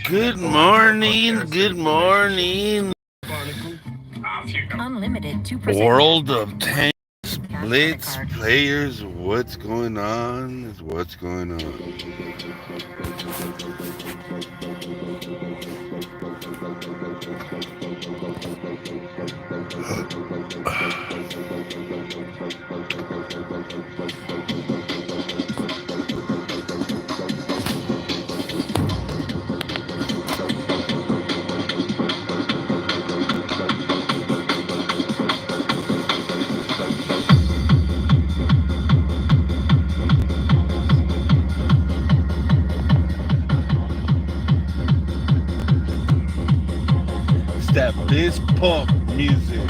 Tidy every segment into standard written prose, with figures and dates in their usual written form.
Good morning, good morning. Unlimited 2% World of tanks, blitz players, what's going on? What's going on? It's that biz punk music.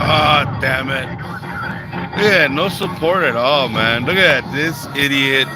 Ah, damn it. Yeah, no support at all, man. Look at this idiot.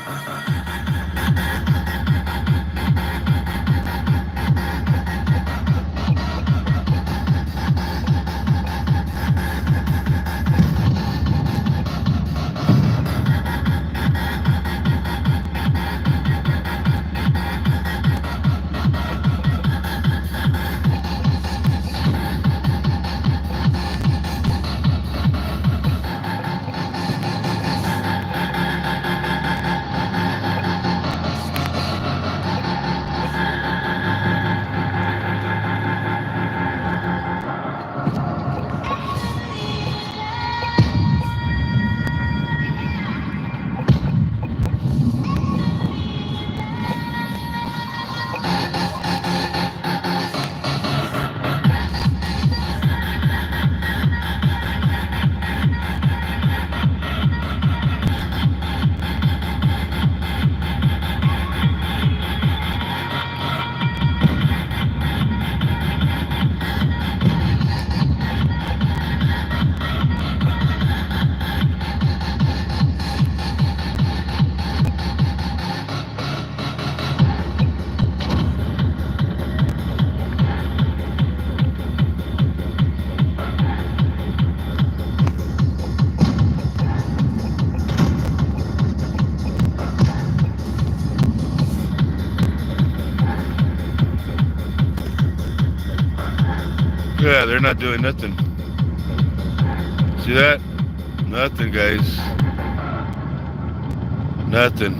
Yeah, they're not doing nothing. See that? Nothing, guys. Nothing.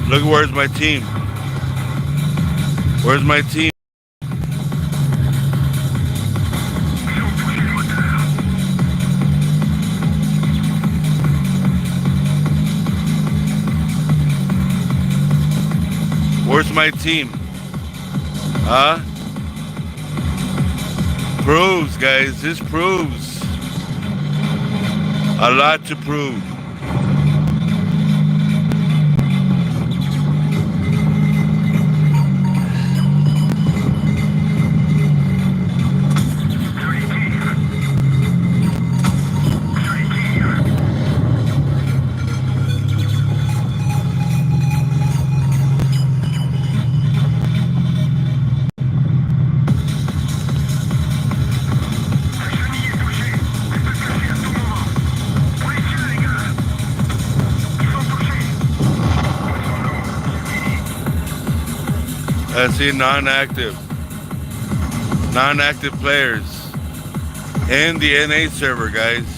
Look, where's my team? Where's my team? Where's my team? Huh? Proves, guys. This proves a lot to prove. I see non-active players in the NA server, guys.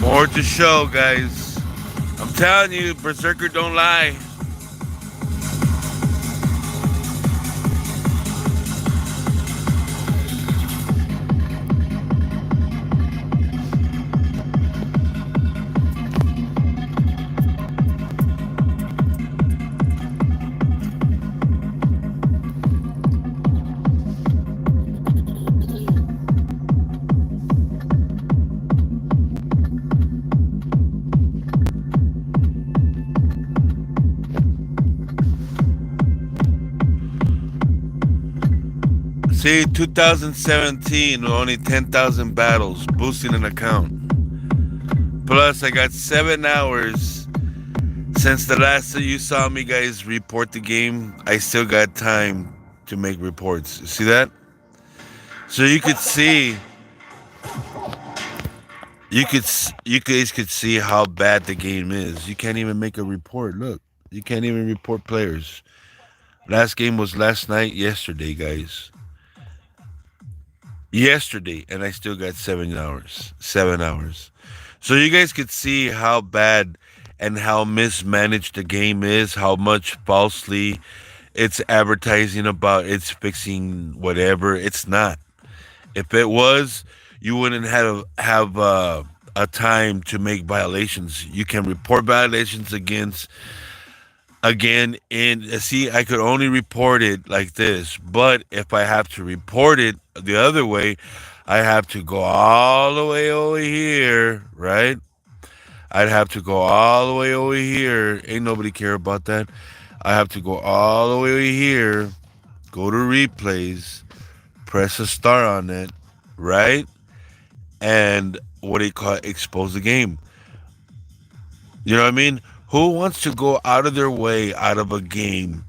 More to show, guys. I'm telling you, Berserker don't lie. See, 2017, only 10,000 battles, boosting an account. Plus, I got 7 hours since the last time you saw me guys report the game. I still got time to make reports. See that? So you guys could see how bad the game is. You can't even make a report. Look, you can't even report players. Last game was last night, yesterday, guys. Yesterday, and I still got 7 hours. 7 hours. So you guys could see how bad and how mismanaged the game is, how much falsely it's advertising about it's fixing whatever. It's not. If it was, you wouldn't have a time to make violations. You can report violations against again in see I could only report it like this, but if I have to report it the other way, I have to go all the way over here, right? I'd have to go all the way over here. Ain't nobody care about that. I have to go all the way over here, go to replays, press a star on it, right? And what do you call it, expose the game. You know what I mean? Who wants to go out of their way out of a game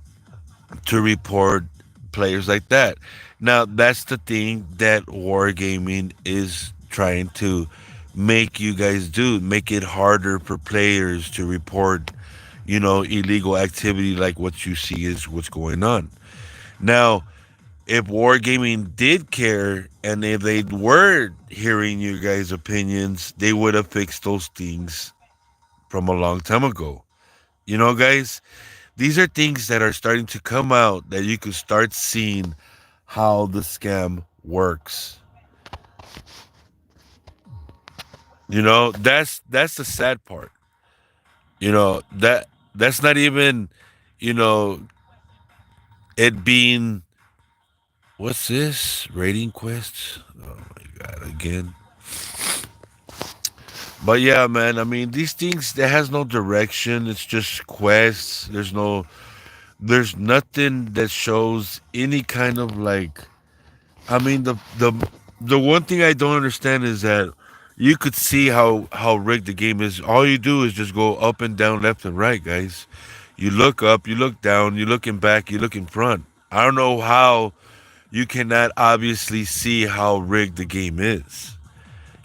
to report players like that? Now, that's the thing that wargaming is trying to make you guys do, make it harder for players to report, illegal activity like what you see is what's going on. Now, if wargaming did care and if they were hearing your guys' opinions, they would have fixed those things from a long time ago. Guys, these are things that are starting to come out that you could start seeing how the scam works. That's the sad part. That's not even, you know, it being what's this? Rating quests? Oh my god, again. But yeah, man, I mean these things that has no direction. It's just quests. There's nothing that shows any kind of like. I mean, the one thing I don't understand is that you could see how rigged the game is. All you do is just go up and down, left and right, guys. You look up, you look down, you look in back, you look in front. I don't know how you cannot obviously see how rigged the game is.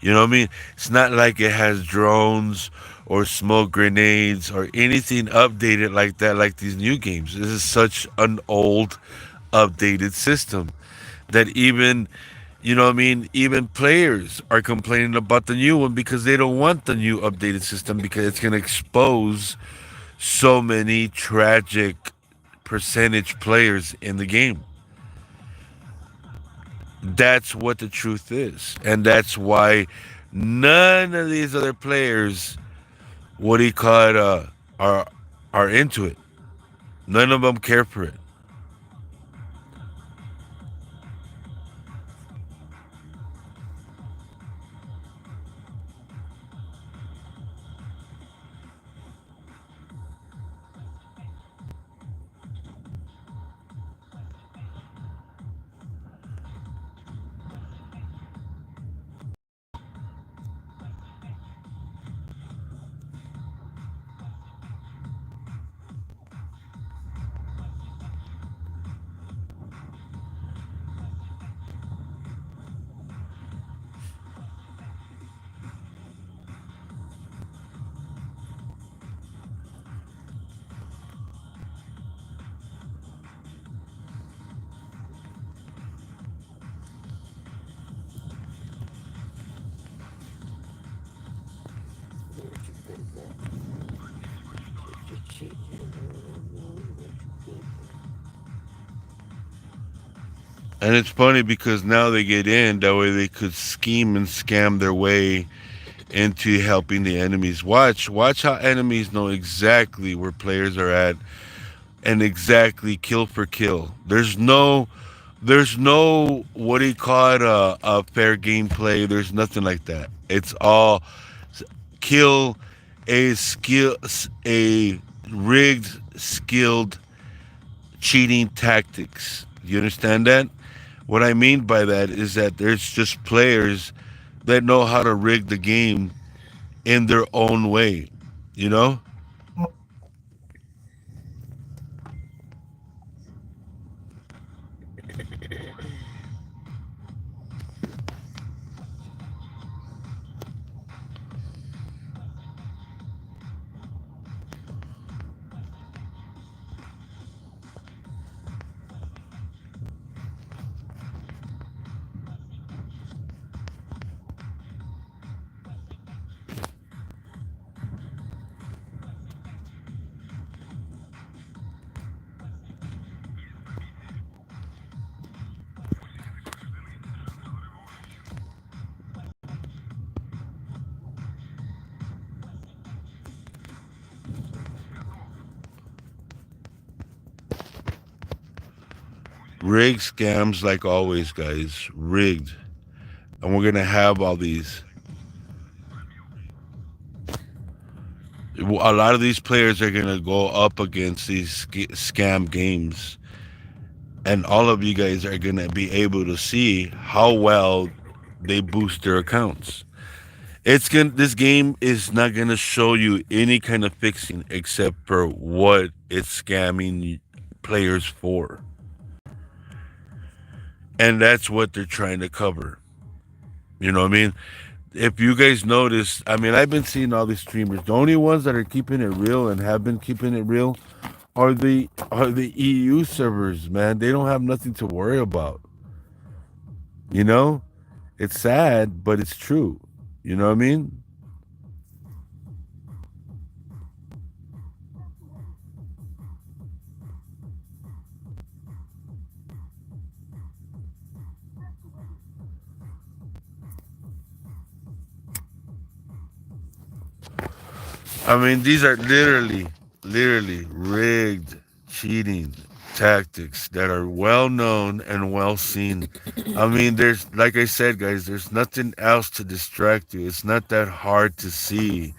You know what I mean? It's not like it has drones or smoke grenades or anything updated like that, like these new games. This is such an old, updated system that even, what I mean, even players are complaining about the new one because they don't want the new updated system because it's going to expose so many tragic percentage players in the game. That's what the truth is. And that's why none of these other players, what do you call it, are, are into it. None of them care for it. And it's funny because now they get in, that way they could scheme and scam their way into helping the enemies. Watch how enemies know exactly where players are at and exactly kill for kill. There's no what do you call it, a fair gameplay. There's nothing like that. It's all kill a skill, a rigged, skilled cheating tactics. You understand that? What I mean by that is that there's just players that know how to rig the game in their own way. You know? Rigged scams like always, guys. Rigged. And we're gonna have all these. A lot of these players are gonna go up against these scam games, and all of you guys are gonna be able to see how well they boost their accounts. This game is not gonna show you any kind of fixing except for what it's scamming players for. And that's what they're trying to cover. You know what I mean? If you guys notice, I mean, I've been seeing all these streamers. The only ones that are keeping it real and have been keeping it real are the EU servers, man. They don't have nothing to worry about. You know? It's sad, but it's true. You know what I mean? I mean, these are literally rigged cheating tactics that are well known and well seen. I mean, there's, like I said, guys, there's nothing else to distract you. It's not that hard to see,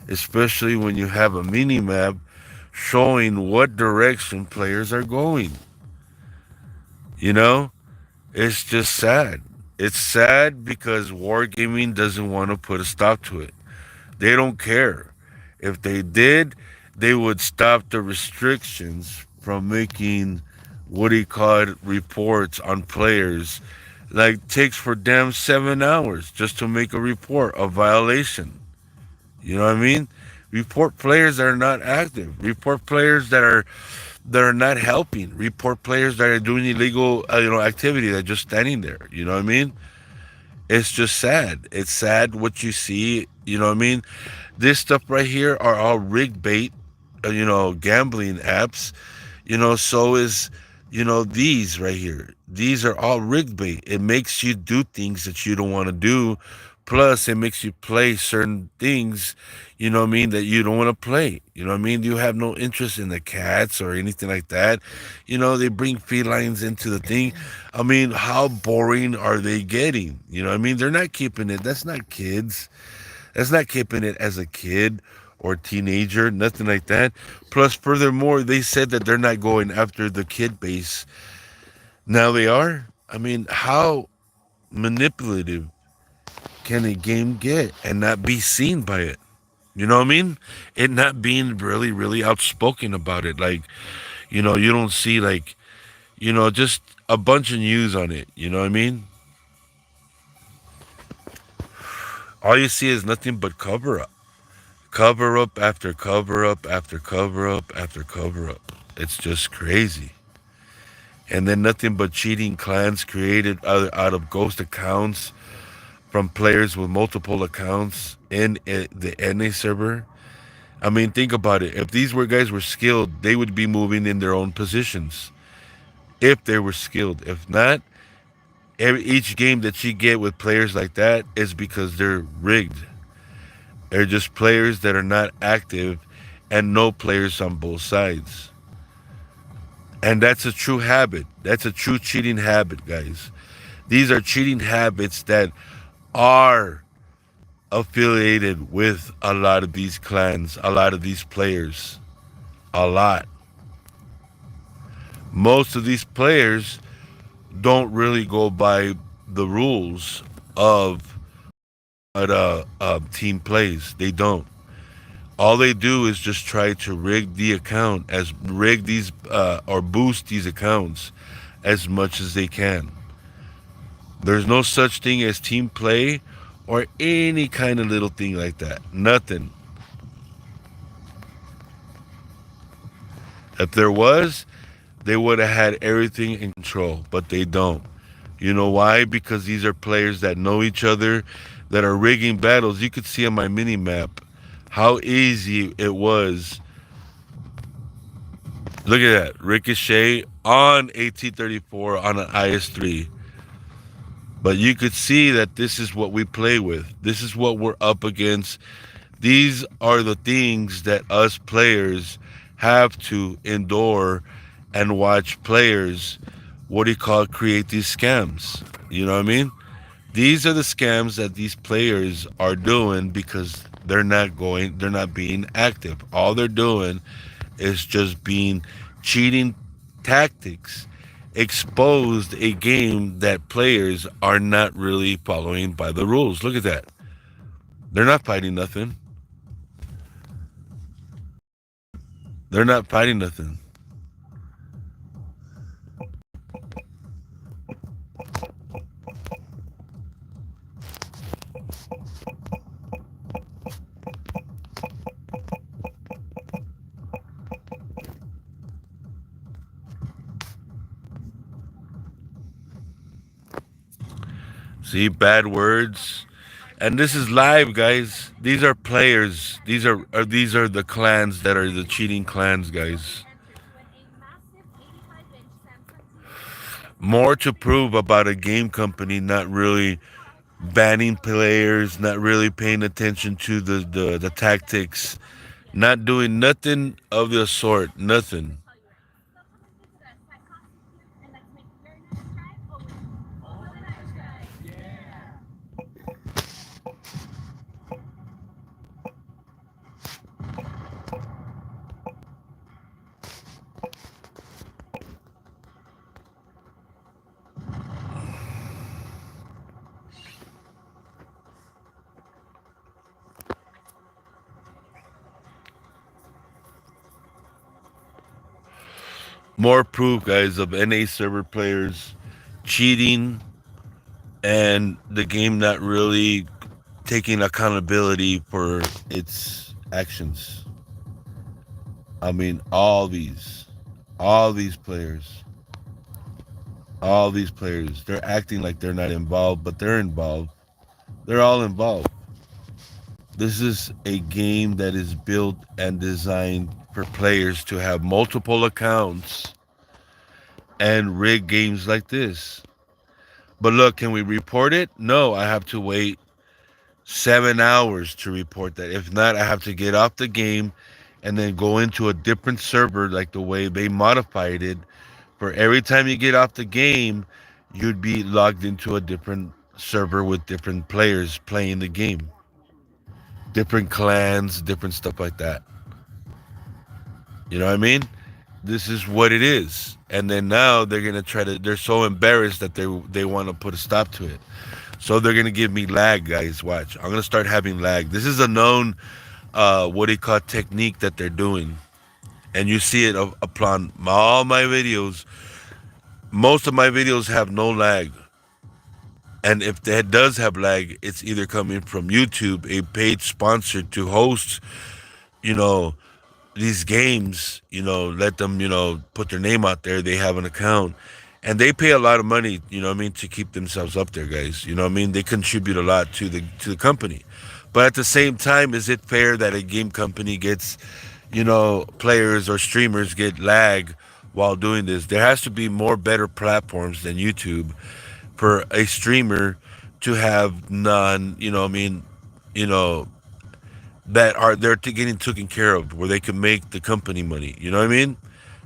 especially when you have a mini map showing what direction players are going. You know, it's just sad. It's sad because wargaming doesn't want to put a stop to it. They don't care. If they did, they would stop the restrictions from making what do you call it reports on players. Like takes for them 7 hours just to make a report of violation. You know what I mean? Report players that are not active. Report players that are not helping. Report players that are doing illegal activity that are just standing there. You know what I mean? It's just sad. It's sad what you see. You know what I mean? This stuff right here are all rig bait, gambling apps. So is, these right here. These are all rig bait. It makes you do things that you don't want to do. Plus, it makes you play certain things, what I mean, that you don't want to play. You know what I mean? You have no interest in the cats or anything like that. They bring felines into the thing. I mean, how boring are they getting? You know what I mean? They're not keeping it. That's not kids. That's not keeping it as a kid or teenager, nothing like that. Plus, furthermore, they said that they're not going after the kid base. Now they are. I mean, how manipulative can a game get and not be seen by it? You know what I mean? It not being really, really outspoken about it. Like, you don't see like, just a bunch of news on it. You know what I mean? All you see is nothing but cover up. Cover up after cover up after cover up after cover up. It's just crazy. And then nothing but cheating clans created out of ghost accounts from players with multiple accounts in the NA server. I mean, think about it. If these were guys were skilled, they would be moving in their own positions. If they were skilled. If not, each game that you get with players like that is because they're rigged. They're just players that are not active and no players on both sides. And that's a true habit. That's a true cheating habit, guys. These are cheating habits that are affiliated with a lot of these clans, a lot of these players. A lot. Most of these players don't really go by the rules of what a team plays. They don't. All they do is just try to rig these or boost these accounts as much as they can. There's no such thing as team play or any kind of little thing like that. Nothing. If there was, they would have had everything in control, but they don't. You know why? Because these are players that know each other, that are rigging battles. You could see on my mini map how easy it was. Look at that. Ricochet on AT-34 on an IS-3. But you could see that this is what we play with. This is what we're up against. These are the things that us players have to endure and watch players, what do you call it, create these scams. You know what I mean? These are the scams that these players are doing because they're not being active. All they're doing is just being cheating tactics exposed a game that players are not really following by the rules. Look at that. They're not fighting nothing. They're not fighting nothing. See, bad words. And this is live, guys. These are players. These are the clans that are the cheating clans, guys. More to prove about a game company not really banning players, not really paying attention to the tactics, not doing nothing of the sort, nothing. More proof, guys, of NA server players cheating and the game not really taking accountability for its actions. I mean, all these players, all these players, they're acting like they're not involved, but they're involved. They're all involved. This is a game that is built and designed for players to have multiple accounts and rig games like this. But look, can we report it? No, I have to wait 7 hours to report that. If not, I have to get off the game and then go into a different server like the way they modified it. For every time you get off the game, you'd be logged into a different server with different players playing the game, different clans, different stuff like that. You know what I mean? This is what it is. And then now they're gonna try to. They're so embarrassed that they want to put a stop to it. So they're gonna give me lag, guys. Watch. I'm gonna start having lag. This is a known, what do you call technique that they're doing, and you see it upon all my videos. Most of my videos have no lag, and if that does have lag, it's either coming from YouTube, a paid sponsor to host, you know, these games, let them, put their name out there. They have an account and they pay a lot of money, to keep themselves up there, guys. They contribute a lot to the company. But at the same time, is it fair that a game company gets, players or streamers get lag while doing this? There has to be more better platforms than YouTube for a streamer to have none, you know, that are they're getting taken care of where they can make the company money. You know what I mean?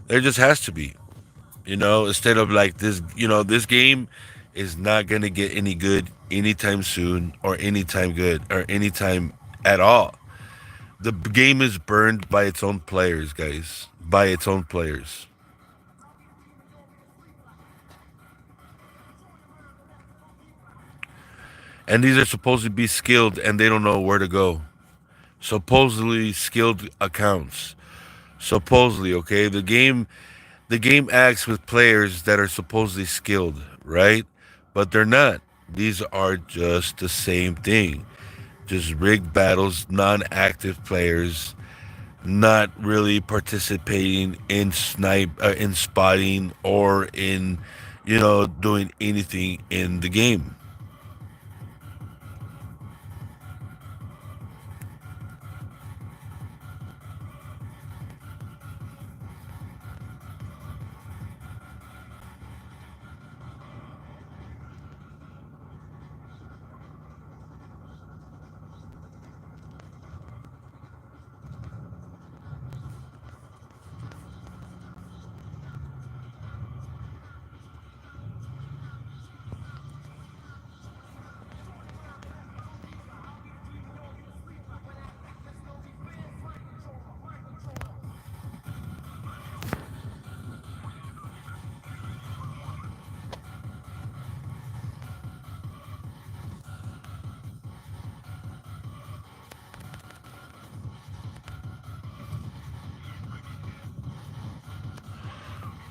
There just has to be, instead of like this, this game is not gonna get any good anytime soon or anytime good or anytime at all. The game is burned by its own players, guys. By its own players. And these are supposed to be skilled and they don't know where to go. Supposedly skilled accounts. Supposedly, okay? The game acts with players that are supposedly skilled, right? But they're not. These are just the same thing. Just rigged battles, non-active players, not really participating in in spotting, or in, doing anything in the game.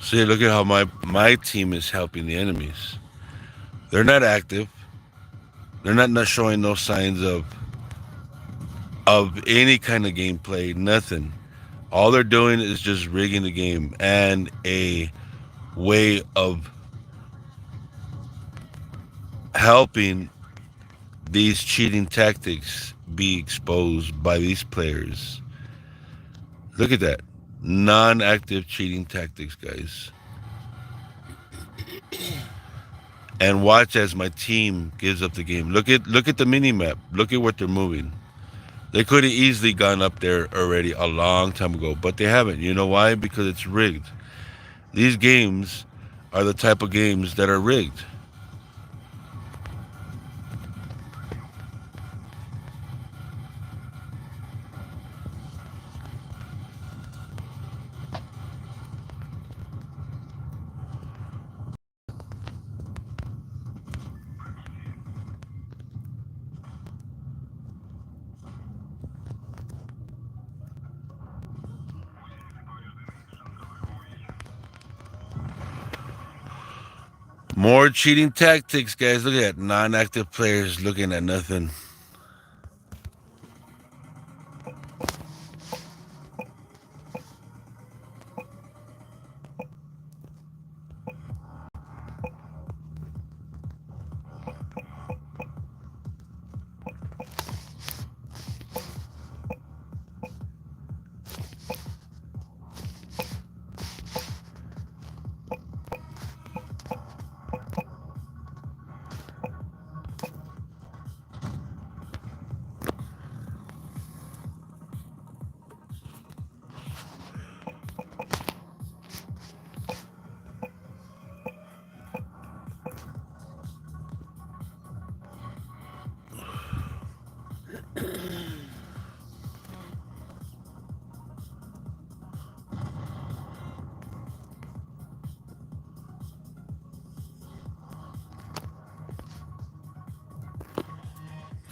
See, look at how my team is helping the enemies. They're not active. They're not showing no signs of any kind of gameplay. Nothing. All they're doing is just rigging the game and a way of helping these cheating tactics be exposed by these players. Look at that. Non-active cheating tactics, guys. And watch as my team gives up the game. Look at the mini map. Look at what they're moving. They could have easily gone up there already a long time ago, but they haven't. You know why? Because it's rigged. These games are the type of games that are rigged. More cheating tactics, guys. Look at that. Non-active players looking at nothing.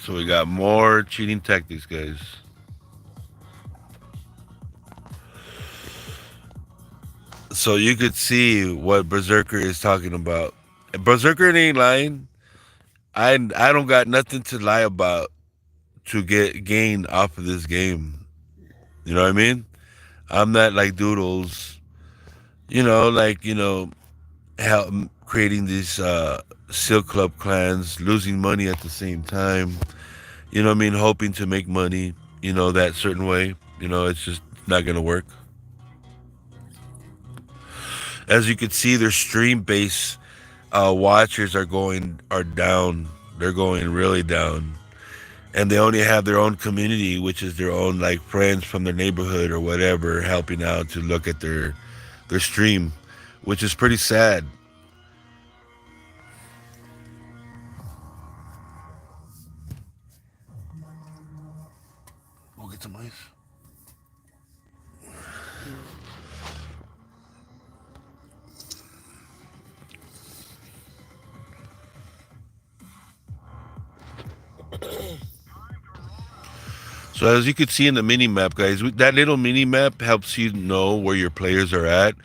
So we got more cheating tactics, guys. So you could see what Berserker is talking about. Berserker ain't lying. I don't got nothing to lie about to get gain off of this game. You know what I mean? I'm not like Doodles. Help creating these Silk Club clans, losing money at the same time. You know what I mean? Hoping to make money. That certain way. It's just not gonna work. As you can see, their stream base watchers are down. They're going really down, and they only have their own community, which is their own like friends from their neighborhood or whatever, helping out to look at their stream, which is pretty sad. We'll get some ice. So as you can see in the mini map, guys, that little mini map helps you know where your players are at,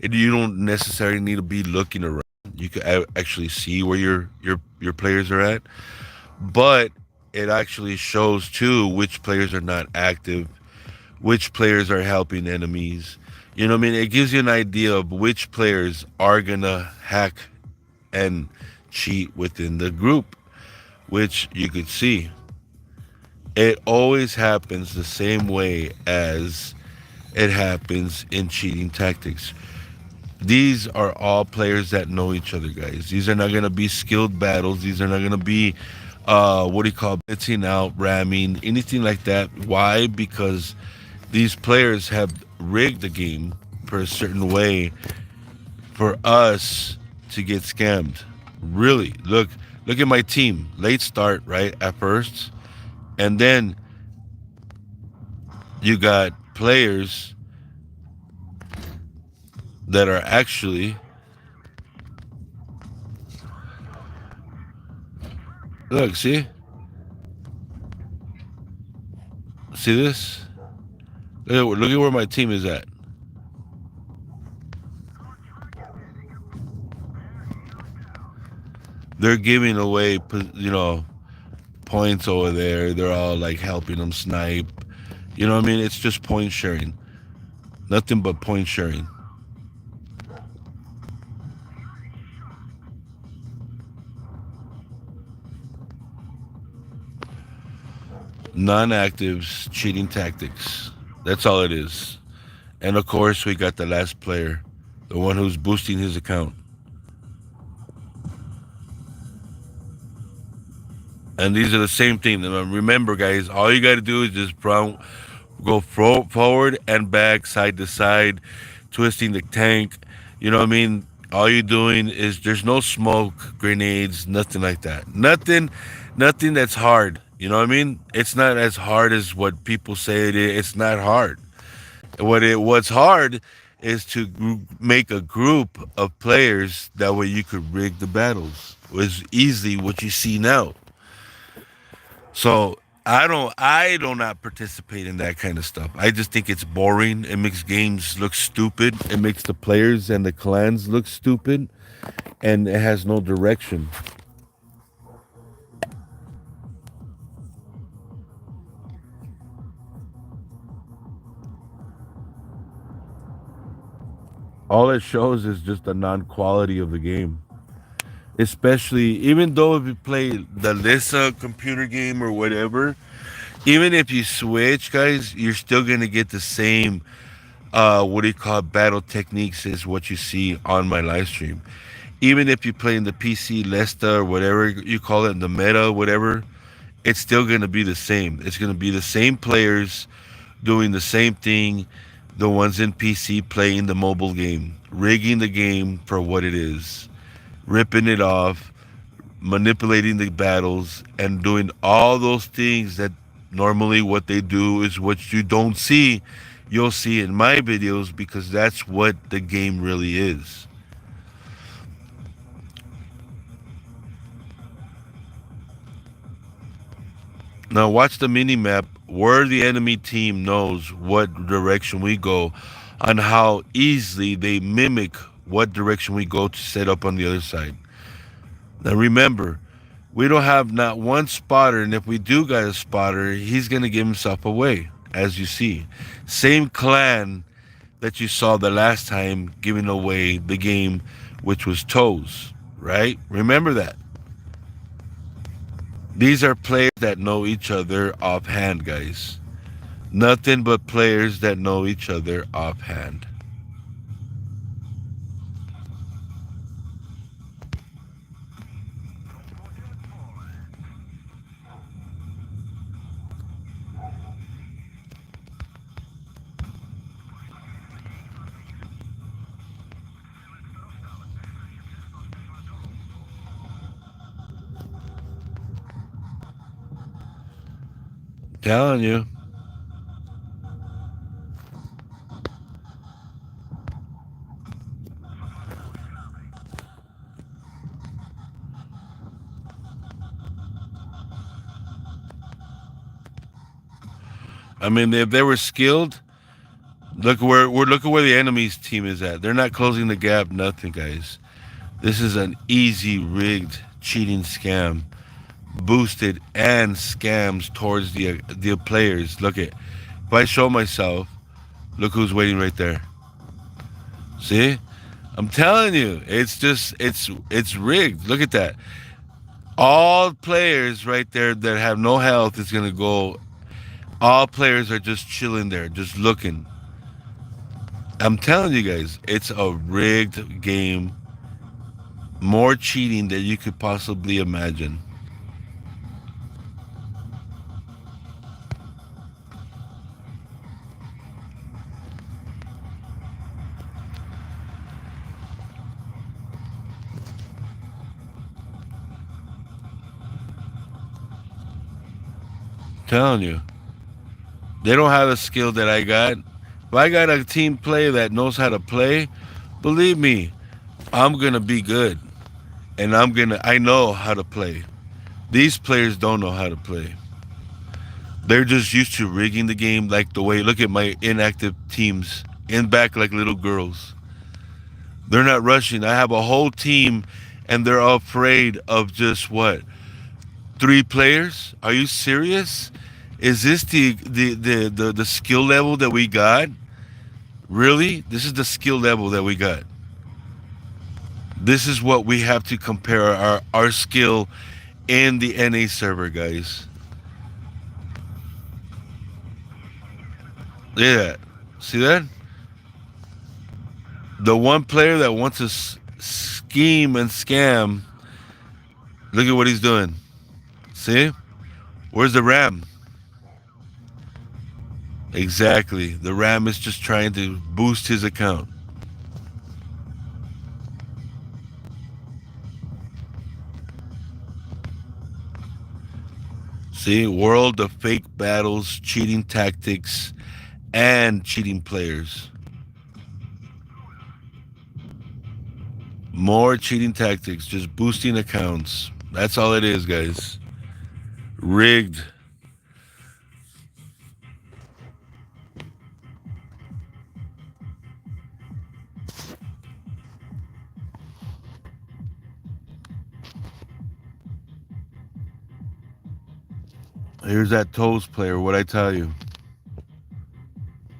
and you don't necessarily need to be looking around. You can actually see where your players are at, but it actually shows too which players are not active, which players are helping enemies. You know what I mean? It gives you an idea of which players are gonna hack and cheat within the group, which you could see. It always happens the same way as it happens in cheating tactics. These are all players that know each other, guys. These are not going to be skilled battles. These are not going to be, what do you call, blitzing out, ramming, anything like that. Why? Because these players have rigged the game for a certain way for us to get scammed. Really, look at my team. Late start, right at first, and then you got players that are actually look, see this? Look at where my team is at. They're giving away, points over there. They're all like helping them snipe. You know what I mean? It's just point sharing. Nothing but point sharing. Non-actives, cheating tactics. That's all it is. And of course, we got the last player, the one who's boosting his account. And these are the same thing. Remember, guys, all you got to do is just go forward and back, side to side, twisting the tank. You know what I mean? All you're doing is there's no smoke, grenades, nothing like that. Nothing that's hard. You know what I mean? It's not as hard as what people say it is. It's not hard. What's hard is to make a group of players that way you could rig the battles. Was easily what you see now. So I do not participate in that kind of stuff. I just think it's boring. It makes games look stupid. It makes the players and the clans look stupid, and it has no direction. All it shows is just the non-quality of the game. Especially even though if you play the Lissa computer game or whatever, even if you switch, guys, you're still gonna get the same what do you call it, battle techniques is what you see on my live stream. Even if you play in the PC Lesta or whatever you call it, the meta, whatever, it's still gonna be the same. It's gonna be the same players doing the same thing. The ones in PC playing the mobile game, rigging the game for what it is, ripping it off, manipulating the battles, and doing all those things that normally what they do is what you don't see. You'll see in my videos because that's what the game really is. Now watch the mini map where the enemy team knows what direction we go on how easily they mimic what direction we go to set up on the other side. Now remember, we don't have not one spotter, and if we do got a spotter, he's gonna give himself away, as you see. Same clan that you saw the last time giving away the game, which was Toes, right? Remember that. These are players that know each other offhand, guys. Nothing but players that know each other offhand. Telling you. I mean, if they were skilled, look at where the enemy's team is at. They're not closing the gap. Nothing, guys. This is an easy rigged cheating scam, boosted and scams towards the players. Look at, if I show myself, look who's waiting right there. See, I'm telling you, it's just it's rigged. Look at that. All players right there that have no health is gonna go. All players are just chilling there, just looking. I'm telling you guys, it's a rigged game. More cheating than you could possibly imagine. Telling you, they don't have a skill that I got. If I got a team player that knows how to play, believe me, I'm gonna be good, and I know how to play. These players don't know how to play. They're just used to rigging the game like the way. Look at my inactive teams in back like little girls. They're not rushing. I have a whole team and they're afraid of just what, three players? Are you serious? Is this the skill level that we got? Really? This is the skill level that we got. This is what we have to compare our skill in the NA server, guys. Yeah. See that? The one player that wants to scheme and scam, look at what he's doing. See? Where's the RAM? Exactly. The RAM is just trying to boost his account. See? World of fake battles, cheating tactics, and cheating players. More cheating tactics, just boosting accounts. That's all it is, guys. Rigged. Here's that toast player. What I tell you.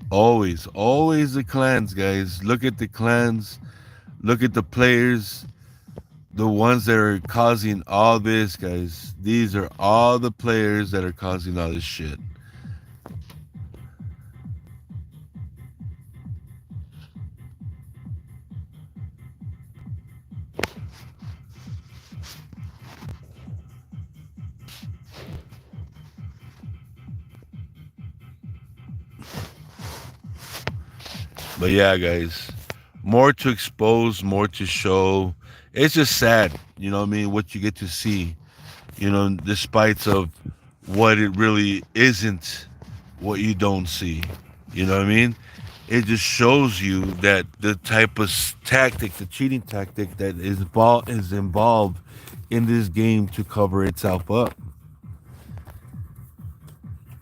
Always the clans, guys. Look at the clans. Look at the players. The ones that are causing all this, guys. These are all the players that are causing all this shit. But yeah, guys, more to expose, more to show. It's just sad, you know what I mean, what you get to see, despite of what it really isn't, what you don't see. You know what I mean? It just shows you that the type of tactic, the cheating tactic that is involved in this game to cover itself up.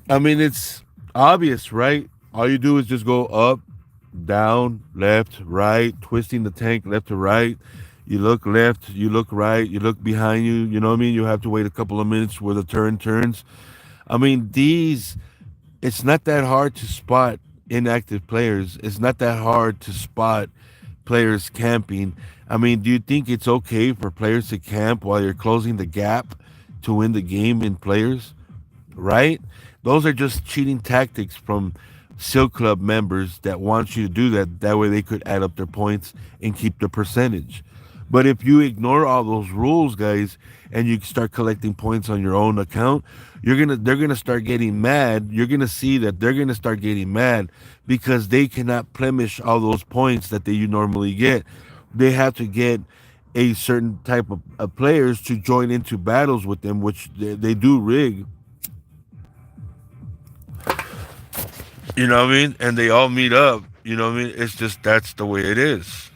I mean, it's obvious, right? All you do is just go up, down, left, right, twisting the tank left to right. You look left, you look right, you look behind you. You know what I mean? You have to wait a couple of minutes where the turn turns. I mean, it's not that hard to spot inactive players. It's not that hard to spot players camping. I mean, do you think it's okay for players to camp while you're closing the gap to win the game in players? Right? Those are just cheating tactics from Silk Club members that want you to do that. That way they could add up their points and keep the percentage. But if you ignore all those rules, guys, and you start collecting points on your own account, they're gonna start getting mad. You're gonna see that they're gonna start getting mad because they cannot plenish all those points that you normally get. They have to get a certain type of players to join into battles with them, which they do rig. You know what I mean? And they all meet up. You know what I mean? It's just that's the way it is.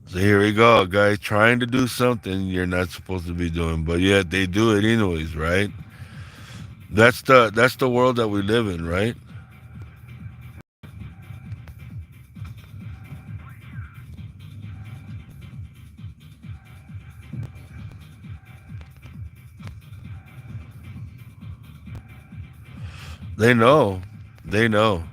So here we go, guys, trying to do something you're not supposed to be doing, but yet they do it anyways, right? That's the world that we live in, right? They know. They know.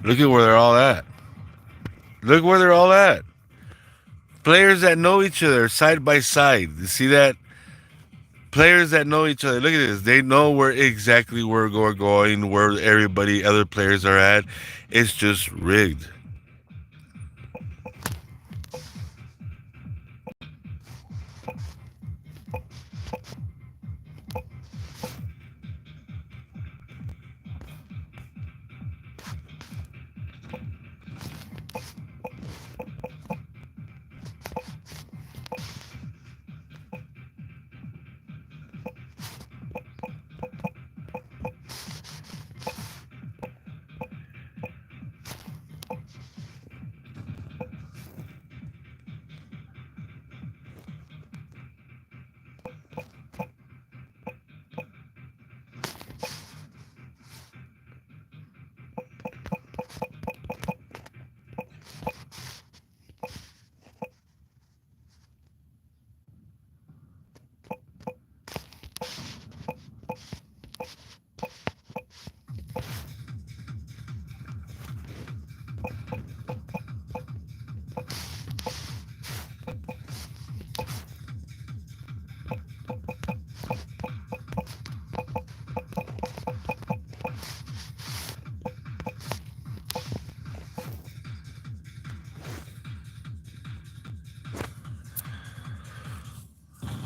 Look at where they're all at. Look where they're all at. Players that know each other side by side. You see that? players that know each other. Look at this. They know where exactly where we're going, where everybody, other players are at. It's just rigged.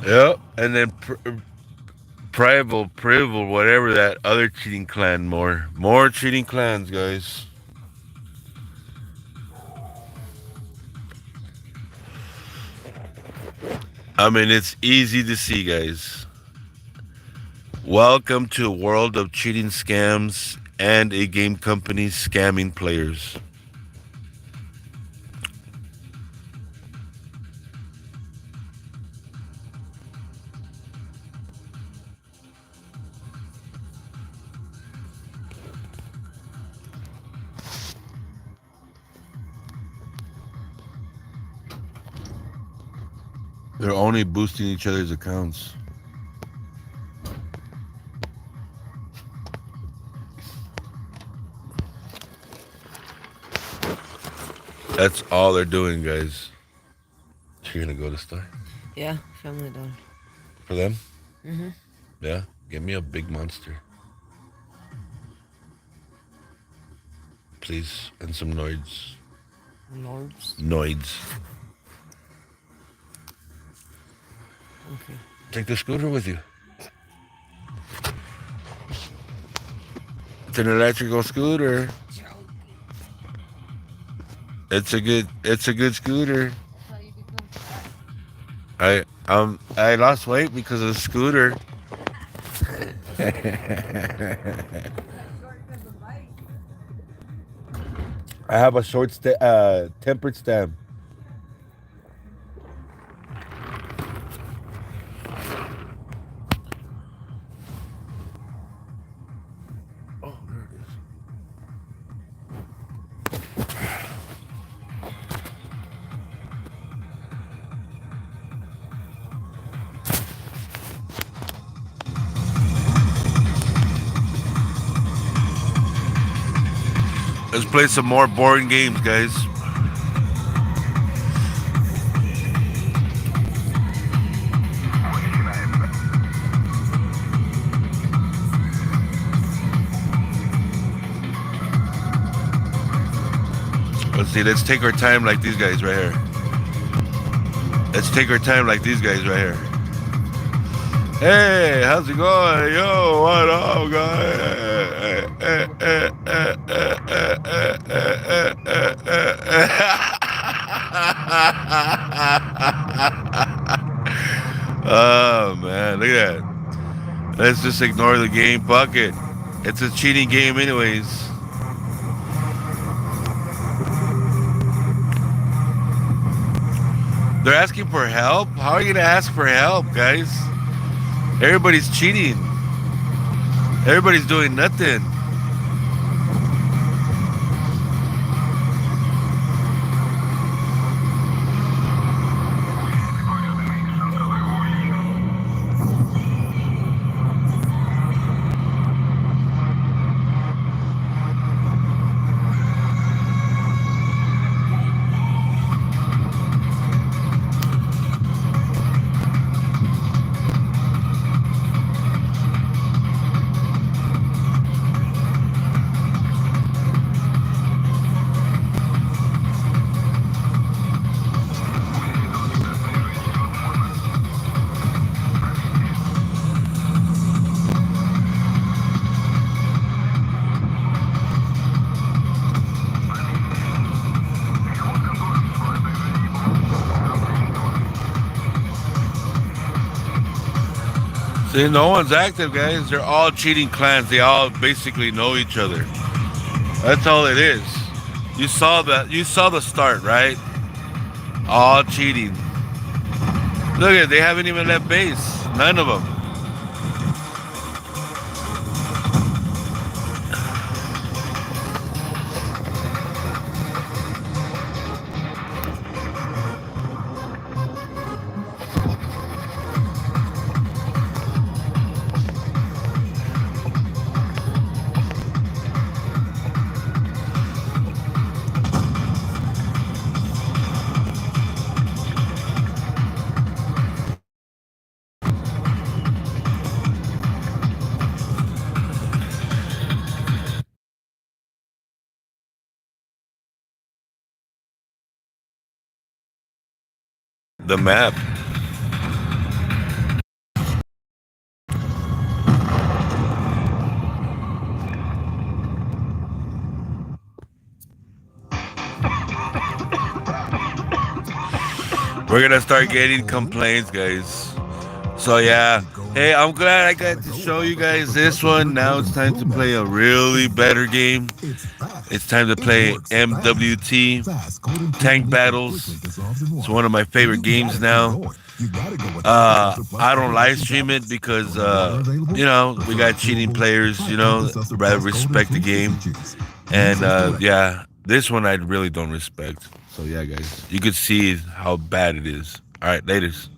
Yep. And then Prival, whatever that other cheating clan, more cheating clans, guys. I mean, it's easy to see, guys. Welcome to a world of cheating scams and a game company scamming players. They're only boosting each other's accounts. That's all they're doing, guys. So you're gonna go to the store Yeah, family dollar. for them? Mhm. Yeah. Get me a big monster, please, and some noids. Lords. Noids. Okay. Take the scooter with you. It's an electrical scooter. It's a good scooter. I lost weight because of the scooter. I have a tempered stem. Oh, there it is. Let's play some more boring games, guys. Let's see. Let's take our time like these guys right here. Let's take our time like these guys right here. Hey, how's it going? Yo, what up, guys? Oh man, look at that. Let's just ignore the game. Fuck it. It's a cheating game, anyways. They're asking for help? How are you gonna ask for help, guys? Everybody's cheating. Everybody's doing nothing. See, no one's active, guys. They're all cheating clans. They all basically know each other. That's all it is. You saw that. You saw the start, right? All cheating. Look at it. They haven't even left base. None of them. The map. We're gonna start getting complaints, guys. So yeah. Hey, I'm glad I got to show you guys this one. Now it's time to play a really better game. It's time to play MWT Tank Battles. It's one of my favorite games now. I don't live stream it because we got cheating players. Rather respect the game, and yeah, this one I really don't respect. So yeah, guys, you could see how bad it is. All right, laters.